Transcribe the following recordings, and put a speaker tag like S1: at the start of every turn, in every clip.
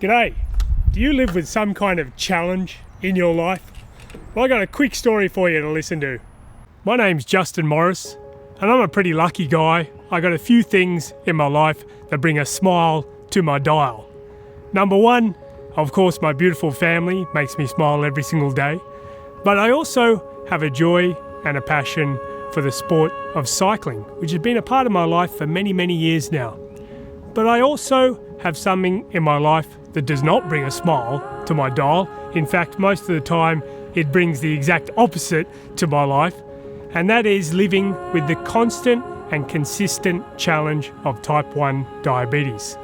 S1: G'day. Do you live with some kind of challenge in your life? Well, I got a quick story for you to listen to. My name's Justin Morris, and I'm a pretty lucky guy. I got a few things in my life that bring a smile to my dial. Number one, of course, my beautiful family makes me smile every single day. But I also have a joy and a passion for the sport of cycling, which has been a part of my life for many, many years now. But I also have something in my life that does not bring a smile to my dial. In fact, most of the time, it brings the exact opposite to my life, and that is living with the constant and consistent challenge of type 1 diabetes.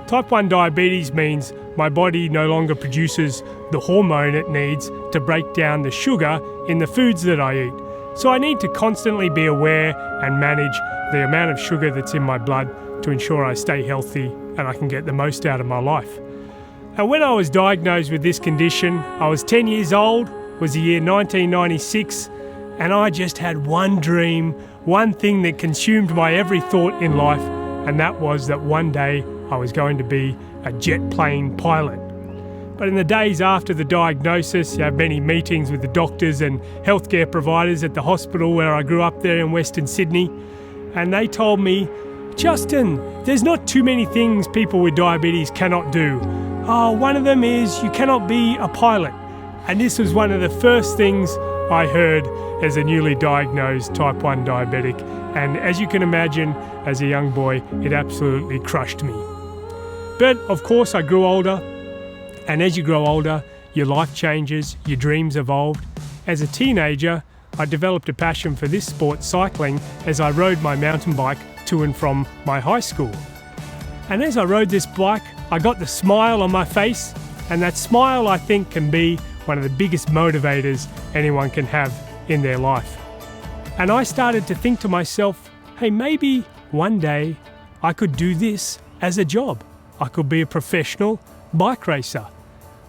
S1: Type 1 diabetes means my body no longer produces the hormone it needs to break down the sugar in the foods that I eat. So I need to constantly be aware and manage the amount of sugar that's in my blood to ensure I stay healthy and I can get the most out of my life. And when I was diagnosed with this condition, I was 10 years old, was the year 1996, and I just had one dream, one thing that consumed my every thought in life, and that was that one day I was going to be a jet plane pilot. But in the days after the diagnosis, I had many meetings with the doctors and healthcare providers at the hospital where I grew up there in Western Sydney, and they told me, Justin, there's not too many things people with diabetes cannot do. One of them is you cannot be a pilot. And this was one of the first things I heard as a newly diagnosed type 1 diabetic. And as you can imagine, as a young boy, it absolutely crushed me. But of course, I grew older. And as you grow older, your life changes, your dreams evolved. As a teenager, I developed a passion for this sport, cycling, as I rode my mountain bike to and from my high school. And as I rode this bike, I got the smile on my face, and that smile, I think, can be one of the biggest motivators anyone can have in their life. And I started to think to myself, hey, maybe one day I could do this as a job. I could be a professional bike racer.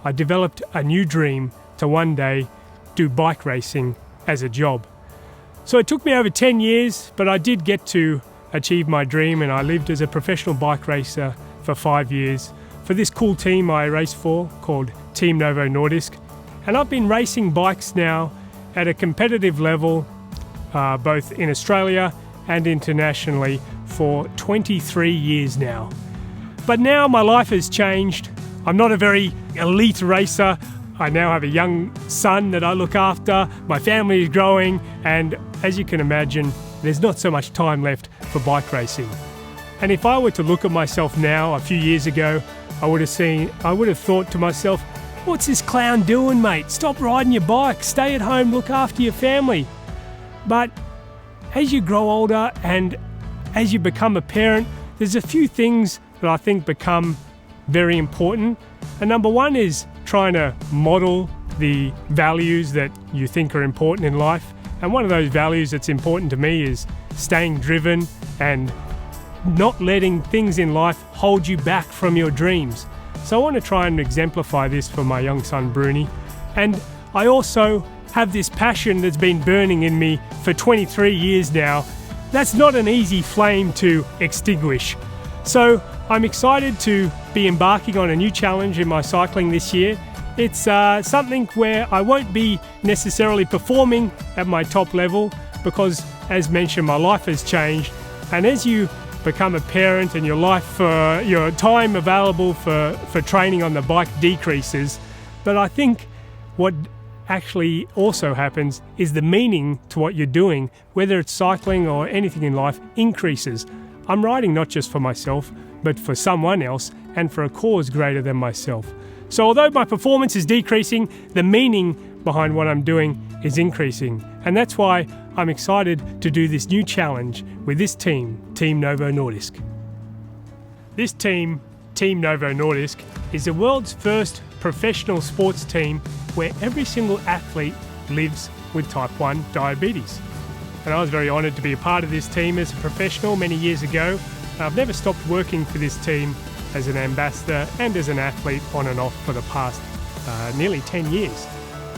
S1: I developed a new dream to one day do bike racing as a job. So it took me over 10 years, but I did get to achieve my dream, and I lived as a professional bike racer for 5 years for this cool team I race for called Team Novo Norddisk. And I've been racing bikes now at a competitive level, both in Australia and internationally, for 23 years now. But now my life has changed. I'm not a very elite racer. I now have a young son that I look after. My family is growing, and as you can imagine, there's not so much time left for bike racing. And if I were to look at myself now, a few years ago, I would have thought to myself, what's this clown doing, mate? Stop riding your bike, stay at home, look after your family. But as you grow older and as you become a parent, there's a few things that I think become very important. And number one is trying to model the values that you think are important in life. And one of those values that's important to me is staying driven and not letting things in life hold you back from your dreams. So I want to try and exemplify this for my young son Bruni. And I also have this passion that's been burning in me for 23 years now. That's not an easy flame to extinguish. So I'm excited to be embarking on a new challenge in my cycling this year. It's something where I won't be necessarily performing at my top level because, as mentioned, my life has changed. And as you become a parent and your time available for training on the bike decreases, but I think what actually also happens is the meaning to what you're doing, whether it's cycling or anything in life, increases. I'm riding not just for myself, but for someone else and for a cause greater than myself. So although my performance is decreasing, the meaning behind what I'm doing is increasing. And that's why I'm excited to do this new challenge with this team, Team Novo Nordisk. This team, Team Novo Nordisk, is the world's first professional sports team where every single athlete lives with type 1 diabetes. And I was very honoured to be a part of this team as a professional many years ago. I've never stopped working for this team as an ambassador and as an athlete on and off for the past nearly 10 years.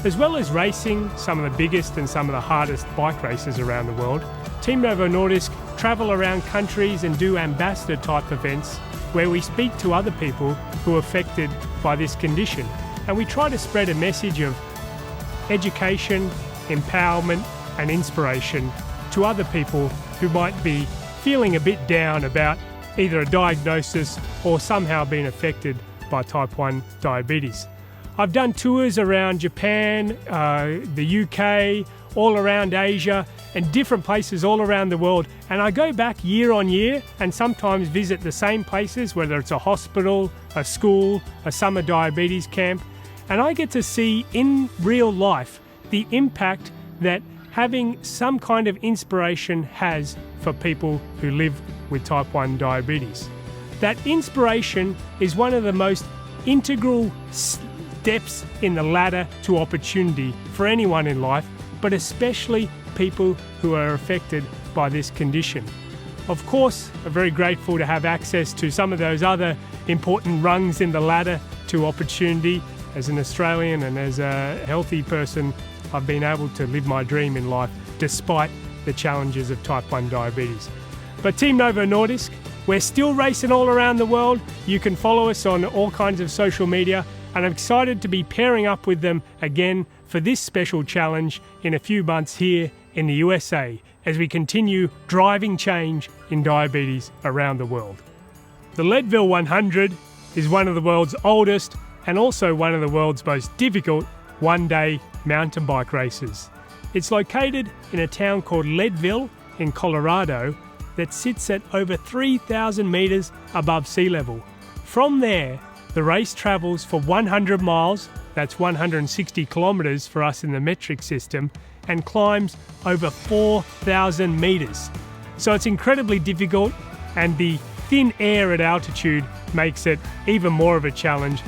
S1: As well as racing some of the biggest and some of the hardest bike races around the world, Team Novo Nordisk travel around countries and do ambassador type events where we speak to other people who are affected by this condition. And we try to spread a message of education, empowerment and inspiration to other people who might be feeling a bit down about either a diagnosis or somehow being affected by type 1 diabetes. I've done tours around Japan, the UK, all around Asia and different places all around the world, and I go back year on year and sometimes visit the same places, whether it's a hospital, a school, a summer diabetes camp, and I get to see in real life the impact that having some kind of inspiration has for people who live with type 1 diabetes. That inspiration is one of the most integral steps in the ladder to opportunity for anyone in life, but especially people who are affected by this condition. Of course, I'm very grateful to have access to some of those other important rungs in the ladder to opportunity. As an Australian and as a healthy person, I've been able to live my dream in life despite the challenges of type 1 diabetes. But Team Novo Nordisk, we're still racing all around the world. You can follow us on all kinds of social media, and I'm excited to be pairing up with them again for this special challenge in a few months here in the USA as we continue driving change in diabetes around the world. The Leadville 100 is one of the world's oldest and also one of the world's most difficult one-day mountain bike races. It's located in a town called Leadville in Colorado that sits at over 3,000 metres above sea level. From there, the race travels for 100 miles, that's 160 kilometres for us in the metric system, and climbs over 4,000 metres. So it's incredibly difficult, and the thin air at altitude makes it even more of a challenge,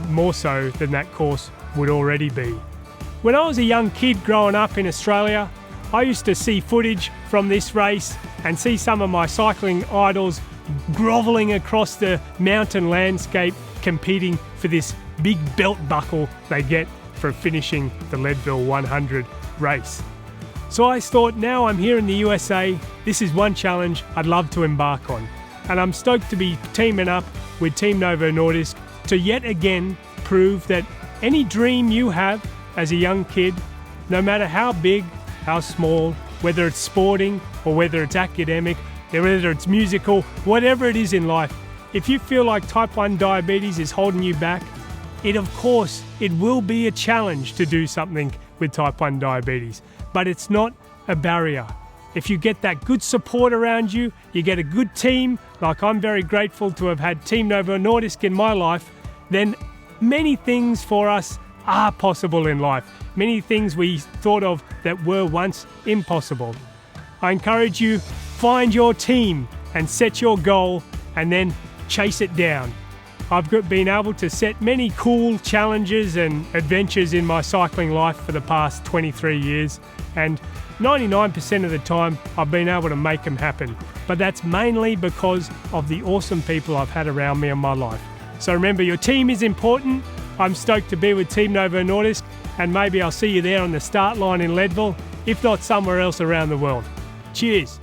S1: more so than that course would already be. When I was a young kid growing up in Australia, I used to see footage from this race and see some of my cycling idols grovelling across the mountain landscape competing for this big belt buckle they get for finishing the Leadville 100 race. So I thought, now I'm here in the USA, this is one challenge I'd love to embark on. And I'm stoked to be teaming up with Team Novo Nordisk to yet again prove that any dream you have as a young kid, no matter how big, how small, whether it's sporting or whether it's academic, whether it's musical, whatever it is in life, if you feel like type 1 diabetes is holding you back, of course, it will be a challenge to do something with type 1 diabetes, but it's not a barrier. If you get that good support around you, you get a good team, like I'm very grateful to have had Team Novo Nordisk in my life, then many things for us are possible in life. Many things we thought of that were once impossible. I encourage you, find your team and set your goal and then chase it down. I've been able to set many cool challenges and adventures in my cycling life for the past 23 years, and 99% of the time I've been able to make them happen. But that's mainly because of the awesome people I've had around me in my life. So remember, your team is important. I'm stoked to be with Team Novo Nordisk, and maybe I'll see you there on the start line in Leadville, if not somewhere else around the world. Cheers.